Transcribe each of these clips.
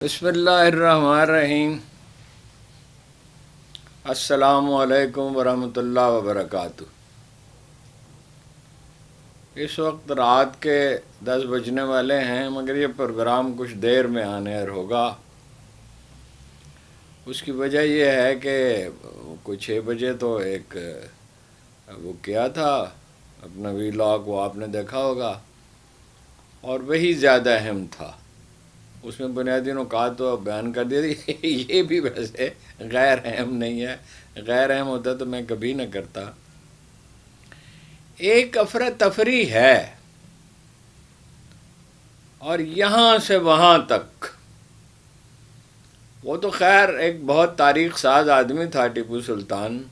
بسم اللہ الرحمن الرحیم۔ السلام علیکم ورحمۃ اللہ وبرکاتہ۔ اس وقت رات کے 10 بجنے والے ہیں، مگر یہ پروگرام کچھ دیر میں آنے ہوگا۔ اس کی وجہ یہ ہے کہ کچھ 6 بجے تو ایک وہ کیا تھا اپنا ویلاگ، وہ آپ نے دیکھا ہوگا، اور وہی زیادہ اہم تھا۔ اس میں بنیادی نکات تو بیان کر دیا تھی۔ یہ بھی ویسے غیر اہم نہیں ہے، غیر اہم ہوتا تو میں کبھی نہ کرتا۔ ایک افراتفری ہے، اور یہاں سے وہاں تک۔ وہ تو خیر ایک بہت تاریخ ساز آدمی تھا ٹیپو سلطان،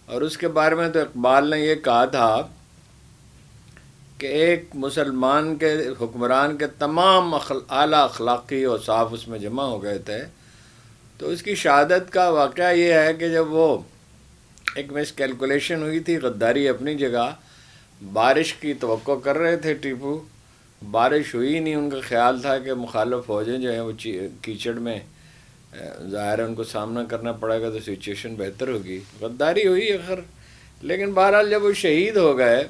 اور اس کے بارے میں تو اقبال نے یہ کہا تھا کہ ایک مسلمان کے حکمران کے تمام اعلیٰ اخلاقی اوصاف اس میں جمع ہو گئے تھے۔ تو اس کی شہادت کا واقعہ یہ ہے کہ جب وہ ایک مس کیلکولیشن ہوئی تھی، غداری اپنی جگہ، بارش کی توقع کر رہے تھے ٹیپو، بارش ہوئی نہیں۔ ان کا خیال تھا کہ مخالف فوجیں جو ہیں وہ کیچڑ میں ظاہر ہے ان کو سامنا کرنا پڑے گا تو سچویشن بہتر ہوگی، غداری ہوئی آخر۔ لیکن بہرحال جب وہ شہید ہو گئے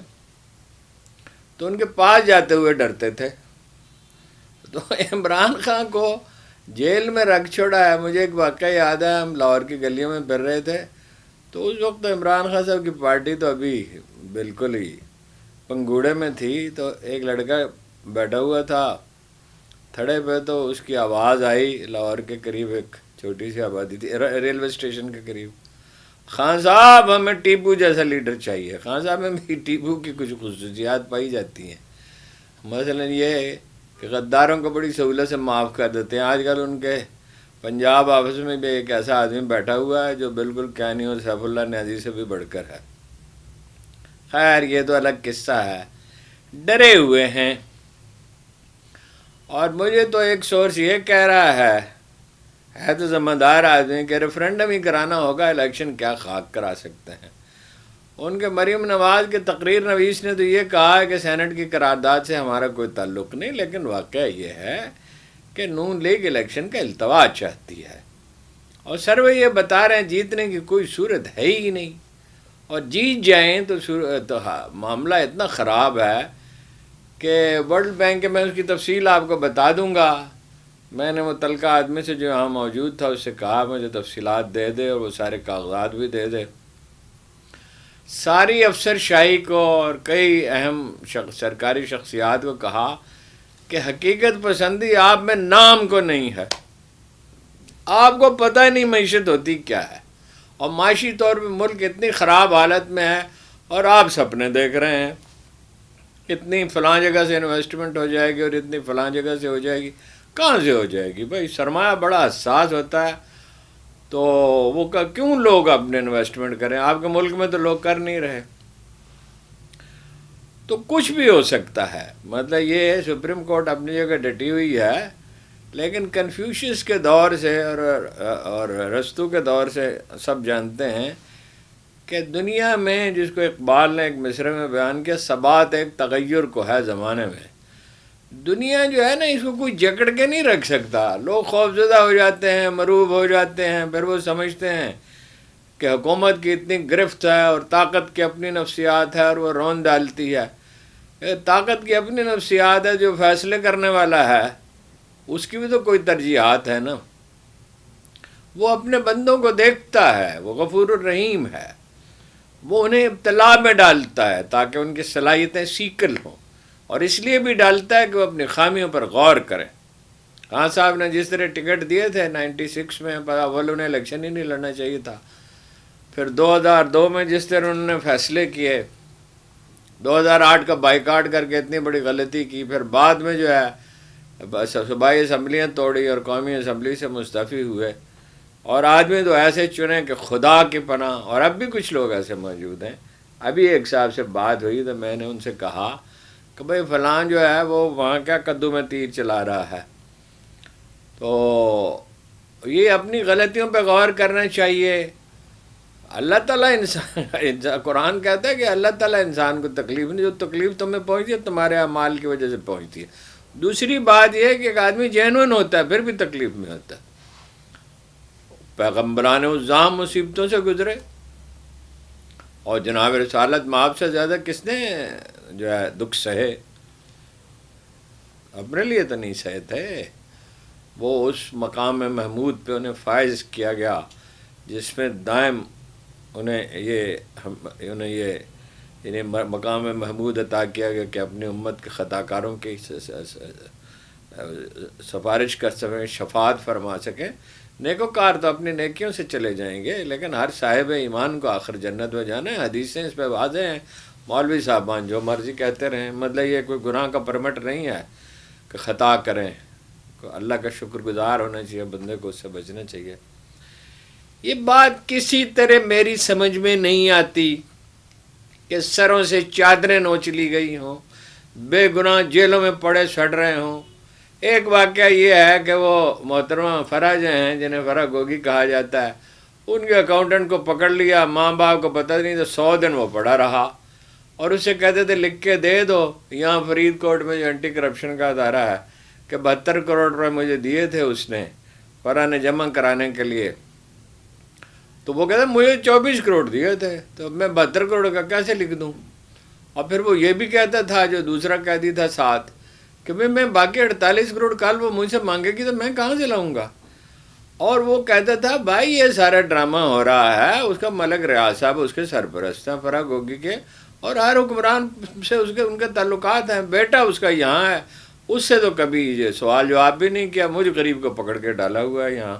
تو ان کے پاس جاتے ہوئے ڈرتے تھے۔ تو عمران خان کو جیل میں رکھ چھوڑا ہے۔ مجھے ایک واقعہ یاد ہے، ہم لاہور کی گلیوں میں پھر رہے تھے، تو اس وقت عمران خان صاحب کی پارٹی تو ابھی بالکل ہی پنگوڑے میں تھی۔ تو ایک لڑکا بیٹھا ہوا تھا تھڑے پہ، تو اس کی آواز آئی لاہور کے قریب، ایک چھوٹی سی آبادی تھی ریلوے اسٹیشن کے قریب، خان صاحب ہمیں ٹیپو جیسا لیڈر چاہیے۔ خان صاحب میں بھی ٹیپو کی کچھ خصوصیات پائی جاتی ہیں، مثلا یہ کہ غداروں کو بڑی سہولت سے معاف کر دیتے ہیں۔ آج کل ان کے پنجاب آفس میں بھی ایک ایسا آدمی بیٹھا ہوا ہے جو بالکل کینی اور سیف اللہ نیازی سے بھی بڑھ کر ہے۔ خیر یہ تو الگ قصہ ہے۔ ڈرے ہوئے ہیں، اور مجھے تو ایک سورس یہ کہہ رہا ہے تو ذمہ دار آدمی کہ ریفرینڈم ہی کرانا ہوگا، الیکشن کیا خاک کرا سکتے ہیں۔ ان کے مریم نواز کے تقریر نویس نے تو یہ کہا ہے کہ سینٹ کی قرارداد سے ہمارا کوئی تعلق نہیں، لیکن واقعہ یہ ہے کہ نون لیگ الیکشن کا التوا چاہتی ہے، اور سروے یہ بتا رہے ہیں جیتنے کی کوئی صورت ہے ہی نہیں، اور جیت جائیں تو معاملہ اتنا خراب ہے کہ ورلڈ بینک کے میں اس کی تفصیل آپ کو بتا دوں گا۔ میں نے متعلقہ آدمی سے جو یہاں موجود تھا اس سے کہا مجھے تفصیلات دے دے اور وہ سارے کاغذات بھی دے دے۔ ساری افسر شاہی کو اور کئی اہم سرکاری شخصیات کو کہا کہ حقیقت پسندی آپ میں نام کو نہیں ہے، آپ کو پتہ نہیں معیشت ہوتی کیا ہے، اور معاشی طور پہ ملک اتنی خراب حالت میں ہے، اور آپ سپنے دیکھ رہے ہیں اتنی فلاں جگہ سے انویسٹمنٹ ہو جائے گی اور اتنی فلاں جگہ سے ہو جائے گی۔ کہاں سے ہو جائے گی بھائی؟ سرمایہ بڑا حساس ہوتا ہے، تو وہ کیوں لوگ اپنے انویسٹمنٹ کریں؟ آپ کے ملک میں تو لوگ کر نہیں رہے۔ تو کچھ بھی ہو سکتا ہے، مطلب یہ ہے سپریم کورٹ اپنی جگہ ڈٹی ہوئی ہے، لیکن کنفیوشس کے دور سے اور ارسطو کے دور سے سب جانتے ہیں کہ دنیا میں، جس کو اقبال نے ایک مصرعے میں بیان کیا، ثبات ایک تغیر کو ہے زمانے میں۔ دنیا جو ہے نا، اس کو کوئی جکڑ کے نہیں رکھ سکتا۔ لوگ خوفزدہ ہو جاتے ہیں، مرعوب ہو جاتے ہیں، پھر وہ سمجھتے ہیں کہ حکومت کی اتنی گرفت ہے اور طاقت کی اپنی نفسیات ہے اور وہ رون ڈالتی ہے۔ طاقت کی اپنی نفسیات ہے، جو فیصلے کرنے والا ہے اس کی بھی تو کوئی ترجیحات ہے نا۔ وہ اپنے بندوں کو دیکھتا ہے، وہ غفور الرحیم ہے، وہ انہیں ابتلا میں ڈالتا ہے تاکہ ان کی صلاحیتیں سیکل ہوں، اور اس لیے بھی ڈالتا ہے کہ وہ اپنی خامیوں پر غور کریں۔ خان صاحب نے جس طرح ٹکٹ دیے تھے 96 میں، اول انہیں الیکشن ہی نہیں لڑنا چاہیے تھا، پھر 2002 میں جس طرح انہوں نے فیصلے کیے، 2008 کا بائیکاٹ کر کے اتنی بڑی غلطی کی، پھر بعد میں جو ہے صوبائی اسمبلیاں توڑی اور قومی اسمبلی سے مستعفی ہوئے، اور آدمی تو ایسے چنے کہ خدا کی پناہ۔ اور اب بھی کچھ لوگ ایسے موجود ہیں۔ ابھی ایک صاحب سے بات ہوئی تو میں نے ان سے کہا کہ بھئی فلاں جو ہے وہ وہاں کیا کدو میں تیر چلا رہا ہے۔ تو یہ اپنی غلطیوں پہ غور کرنا چاہیے۔ اللہ تعالیٰ قرآن کہتا ہے کہ اللہ تعالیٰ انسان کو تکلیف نہیں، جو تکلیف تمہیں پہنچتی ہے تمہارے اعمال کی وجہ سے پہنچتی ہے، دوسری بات یہ ہے کہ ایک آدمی جینوئن ہوتا ہے پھر بھی تکلیف میں ہوتا ہے. پیغمبران الزام مصیبتوں سے گزرے، اور جناب رسالت مآب سے زیادہ کس نے جو ہے دکھ سہے؟ اپنے لیے تو نہیں سہے تھے. وہ اس مقام محمود پہ انہیں فائز کیا گیا جس میں دائم انہیں یہ مقام محمود عطا کیا گیا کہ اپنی امت کے خطا کاروں کی سفارش کر سکیں، شفاعت فرما سکیں. نیکوکار تو اپنی نیکیوں سے چلے جائیں گے، لیکن ہر صاحب ایمان کو آخر جنت میں جانا ہے. حدیثیں اس پہ واضح ہیں. مولوی صاحبان جو مرضی کہتے رہیں، مطلب یہ کوئی گناہ کا پرمٹ نہیں ہے کہ خطا کریں. اللہ کا شکر گزار ہونا چاہیے بندے کو، اس سے بچنا چاہیے. یہ بات کسی طرح میری سمجھ میں نہیں آتی کہ سروں سے چادریں نوچ لی گئی ہوں، بے گناہ جیلوں میں پڑے سڑ رہے ہوں. ایک واقعہ یہ ہے کہ وہ محترمہ فرح جو ہیں، جنہیں فرح گوگی کہا جاتا ہے، ان کے اکاؤنٹنٹ کو پکڑ لیا. ماں باپ کو پتہ نہیں تو 100 دن وہ پڑا رہا، اور اسے کہتے تھے لکھ کے دے دو. یہاں فرید کوٹ میں جو اینٹی کرپشن کا ادارہ ہے کہ 72 کروڑ روپے مجھے دیے تھے اس نے، فرح نے جمع کرانے کے لیے. تو وہ کہتے مجھے 24 کروڑ دیے تھے، تو میں 72 کروڑ کا کیسے لکھ دوں؟ اور پھر وہ یہ بھی کہتا تھا جو دوسرا قیدی تھا ساتھ کہ میں باقی 48 کروڑ کل وہ مجھ سے مانگے گی تو میں کہاں سے لاؤں گا. اور وہ کہتا تھا بھائی یہ سارا ڈرامہ ہو رہا ہے، اس کا ملک ریاض صاحب اس کے سرپرست ہیں فرح گوگی کے، اور ہر حکمران سے ان کے تعلقات ہیں. بیٹا اس کا یہاں ہے، اس سے تو کبھی یہ سوال جواب بھی نہیں کیا. مجھ غریب کو پکڑ کے ڈالا ہوا ہے یہاں.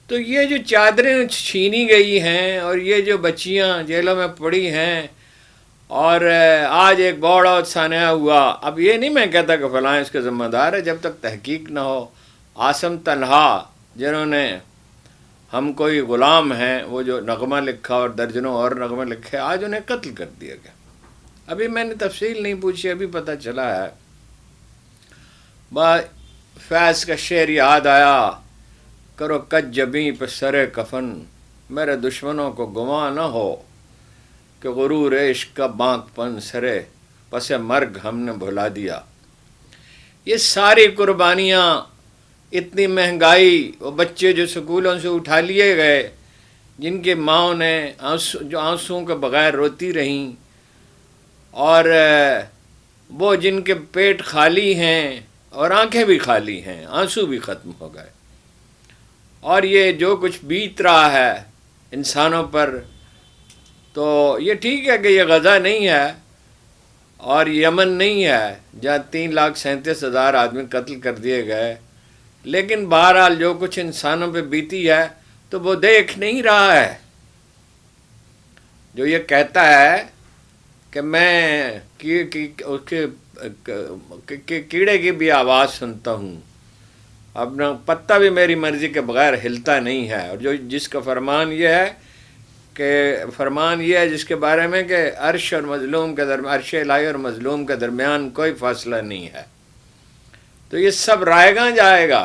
تو یہ جو چادریں چھینی گئی ہیں اور یہ جو بچیاں جیلوں میں پڑی ہیں، اور آج ایک بڑا سانحہ ہوا. اب یہ نہیں میں کہتا کہ فلاں اس کے ذمہ دار ہے، جب تک تحقیق نہ ہو. عاصم طلحہ جنہوں نے ہم کوئی غلام ہیں، وہ جو نغمہ لکھا اور درجنوں اور نغمے لکھے، آج انہیں قتل کر دیا گیا. ابھی میں نے تفصیل نہیں پوچھی، ابھی پتہ چلا ہے. فیض کا شعر یاد آیا، کرو کج جبیں پہ سر کفن، میرے دشمنوں کو گواہ نہ ہو کہ غرور عشق کا بانک پن سرے پس مرگ ہم نے بھلا دیا. یہ ساری قربانیاں، اتنی مہنگائی، وہ بچے جو سکولوں سے اٹھا لیے گئے، جن کے ماؤں نے جو آنسوؤں کے بغیر روتی رہیں، اور وہ جن کے پیٹ خالی ہیں اور آنکھیں بھی خالی ہیں، آنسو بھی ختم ہو گئے. اور یہ جو کچھ بیت رہا ہے انسانوں پر، تو یہ ٹھیک ہے کہ یہ غزہ نہیں ہے اور یمن نہیں ہے جہاں 3,37,000 آدمی قتل کر دیے گئے، لیکن بہرحال جو کچھ انسانوں پہ بیتی ہے تو وہ دیکھ نہیں رہا ہے. جو یہ کہتا ہے کہ میں کیڑے کی بھی آواز سنتا ہوں، اپنا پتا بھی میری مرضی کے بغیر ہلتا نہیں ہے. اور جس کا فرمان یہ ہے جس کے بارے میں کہ عرش اور مظلوم کے درمیان، عرش الہی اور مظلوم کے درمیان کوئی فاصلہ نہیں ہے. تو یہ سب رائے گاں جائے گا.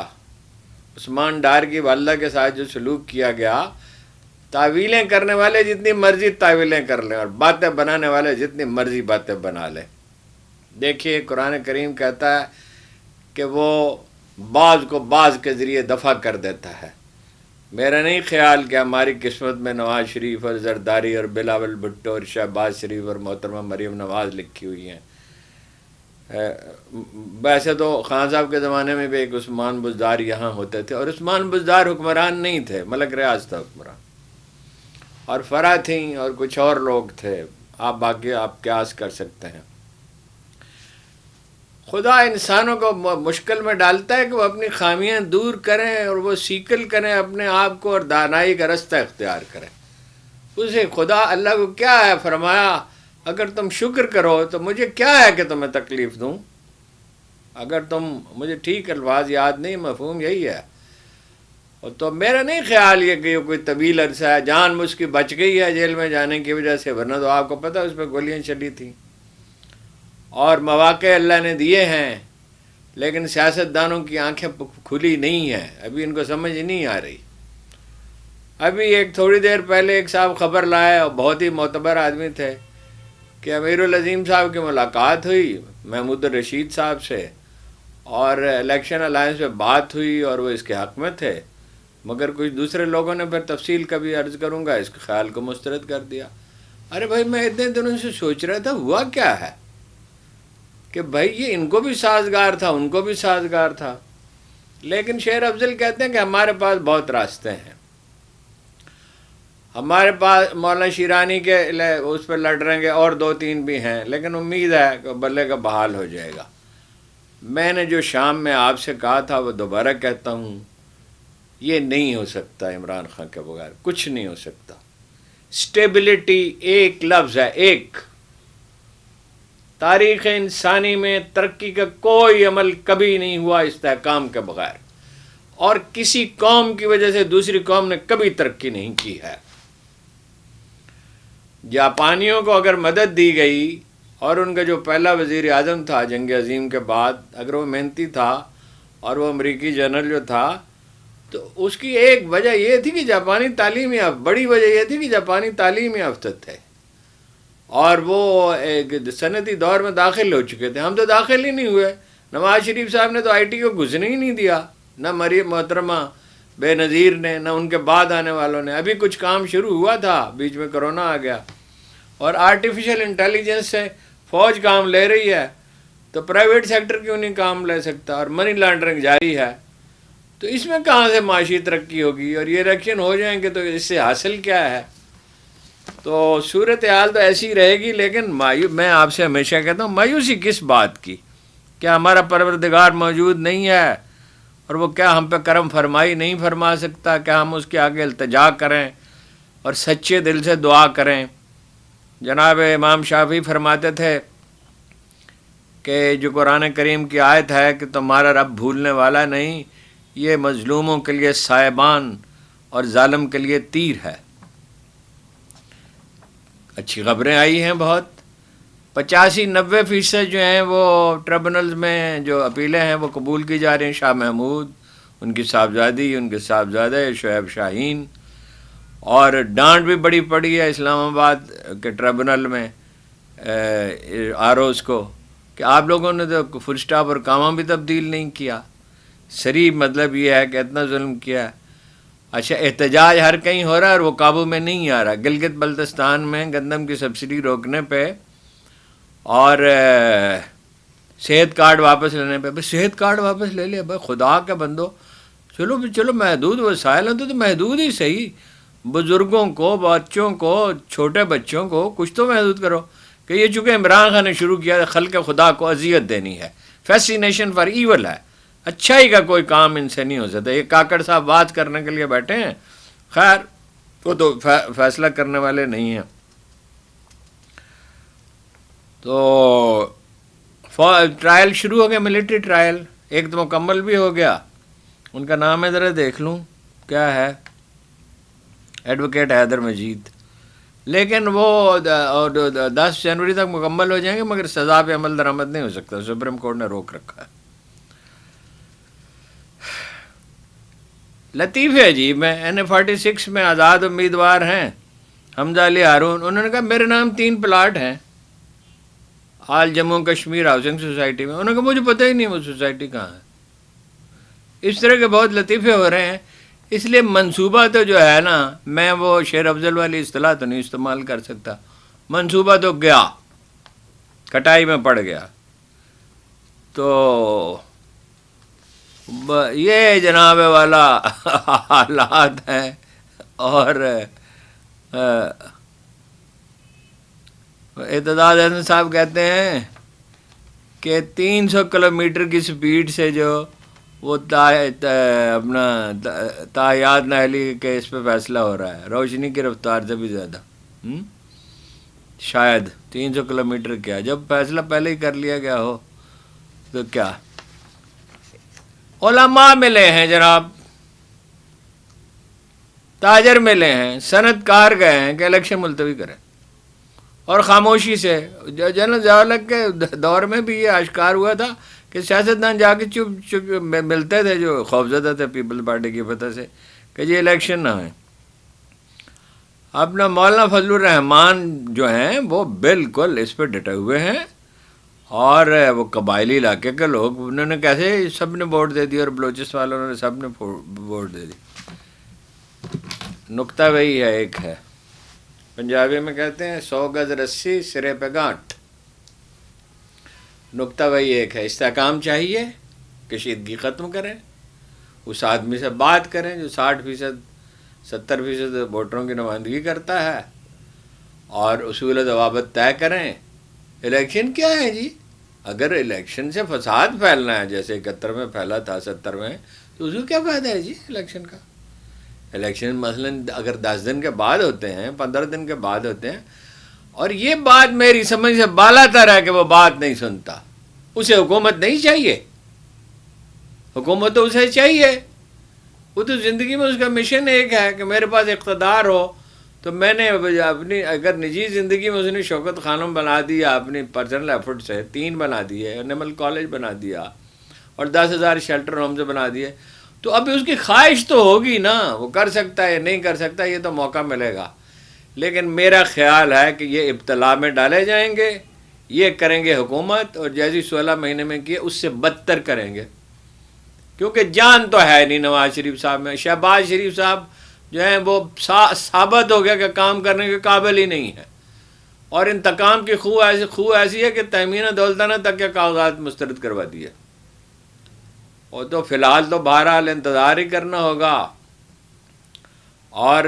عثمان ڈار کی والدہ کے ساتھ جو سلوک کیا گیا، تعویلیں کرنے والے جتنی مرضی تعویلیں کر لیں اور باتیں بنانے والے جتنی مرضی باتیں بنا لیں. دیکھیے قرآن کریم کہتا ہے کہ وہ بعض کو بعض کے ذریعے دفع کر دیتا ہے. میرا نہیں خیال کہ ہماری قسمت میں نواز شریف اور زرداری اور بلاول بھٹو اور شہباز شریف اور محترمہ مریم نواز لکھی ہوئی ہیں. ویسے تو خان صاحب کے زمانے میں بھی ایک عثمان بزدار یہاں ہوتے تھے، اور عثمان بزدار حکمران نہیں تھے، ملک ریاض تھا حکمران، اور فرح تھیں اور کچھ اور لوگ تھے. آپ باقی آپ قیاس کر سکتے ہیں. خدا انسانوں کو مشکل میں ڈالتا ہے کہ وہ اپنی خامیاں دور کریں اور وہ سیکل کریں اپنے آپ کو اور دانائی کا رستہ اختیار کریں. اسے خدا اللہ کو کیا ہے، فرمایا اگر تم شکر کرو تو مجھے کیا ہے کہ تمہیں تکلیف دوں. اگر تم مجھے ٹھیک الفاظ یاد نہیں، مفہوم یہی ہے. تو میرا نہیں خیال یہ کہ یہ کوئی طویل عرصہ ہے، جان مجھ کی بچ گئی ہے جیل میں جانے کی وجہ سے، ورنہ تو آپ کو پتہ اس پہ گولیاں چلی تھیں. اور مواقع اللہ نے دیے ہیں، لیکن سیاستدانوں کی آنکھیں کھلی نہیں ہیں، ابھی ان کو سمجھ نہیں آ رہی. ابھی ایک تھوڑی دیر پہلے ایک صاحب خبر لائے اور بہت ہی معتبر آدمی تھے کہ امیر العظیم صاحب کی ملاقات ہوئی محمود الرشید صاحب سے اور الیکشن الائنس پہ بات ہوئی اور وہ اس کے حق میں تھے، مگر کچھ دوسرے لوگوں نے پھر تفصیل کبھی عرض کروں گا اس کے خیال کو مسترد کر دیا۔ ارے بھائی میں اتنے دنوں سے سوچ رہا تھا ہوا کیا ہے کہ بھائی یہ ان کو بھی سازگار تھا ان کو بھی سازگار تھا، لیکن شیر افضل کہتے ہیں کہ ہمارے پاس بہت راستے ہیں، ہمارے پاس مولانا شیرانی کے اس پہ لڑ رہیں گے اور 2-3 بھی ہیں، لیکن امید ہے کہ بلے کا بحال ہو جائے گا۔ میں نے جو شام میں آپ سے کہا تھا وہ دوبارہ کہتا ہوں، یہ نہیں ہو سکتا عمران خان کے بغیر، کچھ نہیں ہو سکتا۔ اسٹیبلٹی ایک لفظ ہے، ایک۔ تاریخ انسانی میں ترقی کا کوئی عمل کبھی نہیں ہوا استحکام کے بغیر، اور کسی قوم کی وجہ سے دوسری قوم نے کبھی ترقی نہیں کی ہے۔ جاپانیوں کو اگر مدد دی گئی اور ان کا جو پہلا وزیر اعظم تھا جنگ عظیم کے بعد، اگر وہ محنتی تھا اور وہ امریکی جنرل جو تھا، تو اس کی ایک وجہ یہ تھی کہ جاپانی تعلیم یافتہ، بڑی وجہ یہ تھی کہ جاپانی تعلیم یافتہ تھے اور وہ ایک صنعتی دور میں داخل ہو چکے تھے۔ ہم تو داخل ہی نہیں ہوئے۔ نواز شریف صاحب نے تو آئی ٹی کو گھسنے ہی نہیں دیا، نہ مریم محترمہ بے نظیر نے، نہ ان کے بعد آنے والوں نے۔ ابھی کچھ کام شروع ہوا تھا، بیچ میں کرونا آ گیا، اور آرٹیفیشل انٹیلیجنس سے فوج کام لے رہی ہے، تو پرائیویٹ سیکٹر کیوں نہیں کام لے سکتا؟ اور منی لانڈرنگ جاری ہے، تو اس میں کہاں سے معاشی ترقی ہوگی؟ اور یہ الیکشن ہو جائیں گے تو اس سے حاصل کیا ہے؟ تو صورتحال تو ایسی رہے گی، لیکن میں آپ سے ہمیشہ کہتا ہوں مایوسی کس بات کی؟ کیا ہمارا پروردگار موجود نہیں ہے اور وہ کیا ہم پہ کرم فرمائی نہیں فرما سکتا؟ کیا ہم اس کے آگے التجا کریں اور سچے دل سے دعا کریں؟ جناب امام شافعی فرماتے تھے کہ جو قرآن کریم کی آیت ہے کہ تمہارا رب بھولنے والا نہیں، یہ مظلوموں کے لیے سائبان اور ظالم کے لیے تیر ہے۔ اچھی خبریں آئی ہیں بہت، 85-90% جو ہیں وہ ٹریبونلز میں جو اپیلیں ہیں وہ قبول کی جا رہی ہیں۔ شاہ محمود، ان کی صاحبزادی، ان کے صاحبزادے شعیب شاہین، اور ڈانٹ بھی بڑی پڑی ہے اسلام آباد کے ٹریبونل میں آروز کو کہ آپ لوگوں نے تو فل سٹاپ اور کامہ بھی تبدیل نہیں کیا۔ صریح مطلب یہ ہے کہ اتنا ظلم کیا ہے۔ اچھا، احتجاج ہر کہیں ہو رہا ہے اور وہ قابو میں نہیں آ رہا۔ گلگت بلتستان میں گندم کی سبسڈی روکنے پہ اور صحت کارڈ واپس لینے پہ، بس صحت کارڈ واپس لے لیا، بھائی خدا کے بندو، چلو محدود وسائل ہیں تو محدود ہی صحیح، بزرگوں کو، بچوں کو، چھوٹے بچوں کو کچھ تو محدود کرو۔ کہ یہ چونکہ عمران خان نے شروع کیا خلق خدا کو اذیت دینی ہے، فیسینیشن فار ایول ہے، اچھائی کا کوئی کام ان سے نہیں ہو سکتا۔ یہ کاکڑ صاحب بات کرنے کے لیے بیٹھے ہیں، خیر وہ تو فیصلہ کرنے والے نہیں ہیں۔ تو ٹرائل شروع ہو گیا، ملٹری ٹرائل، ایک تو مکمل بھی ہو گیا۔ ان کا نام ہے ذرا دیکھ لوں کیا ہے، ایڈوکیٹ حیدر مجید، لیکن وہ 10 جنوری تک مکمل ہو جائیں گے، مگر سزا پہ عمل درآمد نہیں ہو سکتا، سپریم کورٹ نے روک رکھا ہے۔ لطیف ہے عجیب میں NA-46 میں آزاد امیدوار ہیں حمزہ علی ہارون، انہوں نے کہا میرے نام 3 پلاٹ ہیں آل جموں کشمیر ہاؤسنگ سوسائٹی میں، انہوں نے کہا مجھے پتہ ہی نہیں وہ سوسائٹی کہاں ہے۔ اس طرح کے بہت لطیفے ہو رہے ہیں، اس لیے منصوبہ تو جو ہے نا، میں وہ شیر افضل والی اصطلاح تو نہیں استعمال کر سکتا، منصوبہ تو گیا، کٹائی میں پڑ گیا۔ تو یہ جناب والا حالات ہیں، اور اعتداد حسن صاحب کہتے ہیں کہ 300 کلومیٹر کی سپیڈ سے جو وہ اپنا تاحیات نااہلی کے اس پہ فیصلہ ہو رہا ہے، روشنی کی رفتار سے بھی زیادہ، شاید 300 کلومیٹر کیا، جب فیصلہ پہلے ہی کر لیا گیا ہو تو کیا۔ علماء ملے ہیں جناب، تاجر ملے ہیں، صنعت کار گئے ہیں کہ الیکشن ملتوی کریں، اور خاموشی سے جنرل ضیاء الحق کے دور میں بھی یہ آشکار ہوا تھا کہ سیاستدان جا کے چپ ملتے تھے جو خوفزدہ تھے پیپلز پارٹی کی فتح سے کہ یہ الیکشن نہ ہوئے۔ اپنا مولانا فضل الرحمان جو ہیں وہ بالکل اس پہ ڈٹے ہوئے ہیں، اور وہ قبائلی علاقے کے لوگ، انہوں نے کیسے سب نے ووٹ دے دی، اور بلوچستان والوں نے سب نے ووٹ دے دی۔ نقطہ وہی ہے، ایک ہے، پنجابی میں کہتے ہیں 100 گز رسی سرے پہ گانٹھ۔ نقطہ وہی ایک ہے، استحکام چاہیے، کشیدگی ختم کریں، اس آدمی سے بات کریں جو 60%، 70% ووٹروں کی نمائندگی کرتا ہے، اور اصول و ضوابط طے کریں۔ الیکشن کیا ہے جی؟ اگر الیکشن سے فساد پھیلنا ہے جیسے 71 میں پھیلا تھا، 70 میں، تو اس کو کیا فائدہ ہے جی الیکشن کا؟ الیکشن مثلاً اگر 10 دن کے بعد ہوتے ہیں، 15 دن کے بعد ہوتے ہیں، اور یہ بات میری سمجھ سے بالا تر ہے کہ وہ بات نہیں سنتا، اسے حکومت نہیں چاہیے، حکومت تو اسے چاہیے، وہ تو زندگی میں اس کا مشن ایک ہے کہ میرے پاس اقتدار ہو، تو میں نے اپنی اگر نجی زندگی میں اس نے شوکت خانم بنا دیا اپنی پرسنل ایفرٹ سے، 3 بنا دیے، انیمل کالج بنا دیا، اور 10,000 شیلٹر ہومز بنا دیے، تو اب اس کی خواہش تو ہوگی نا، وہ کر سکتا ہے یا نہیں کر سکتا، یہ تو موقع ملے گا۔ لیکن میرا خیال ہے کہ یہ ابتلا میں ڈالے جائیں گے، یہ کریں گے حکومت، اور جیسی 16 مہینے میں کیے اس سے بدتر کریں گے، کیونکہ جان تو ہے نہیں نواز شریف صاحب میں۔ شہباز شریف صاحب جو ہیں وہ ثابت ہو گیا کہ کام کرنے کے قابل ہی نہیں ہے، اور انتقام کی خو ایسی ہے کہ تہمینہ دولتانہ تک کے کاغذات مسترد کروا دیے، اور تو فی الحال تو بہرحال انتظار ہی کرنا ہوگا، اور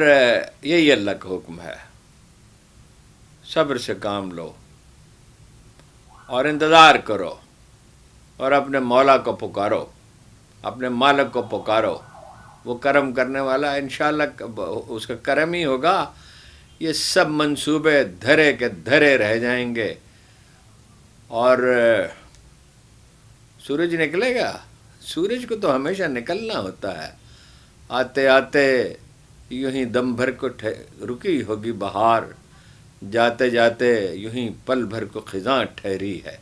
یہی اللہ کا حکم ہے، صبر سے کام لو اور انتظار کرو، اور اپنے مولا کو پکارو، اپنے مالک کو پکارو، وہ کرم کرنے والا انشاءاللہ اس کا کرم ہی ہوگا۔ یہ سب منصوبے دھرے کے دھرے رہ جائیں گے، اور سورج نکلے گا، سورج کو تو ہمیشہ نکلنا ہوتا ہے، آتے آتے یوں ہی دم بھر کو رکی ہوگی بہار، جاتے جاتے یوں ہی پل بھر کو خزاں ٹھہری ہے۔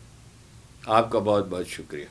آپ کا بہت بہت شکریہ۔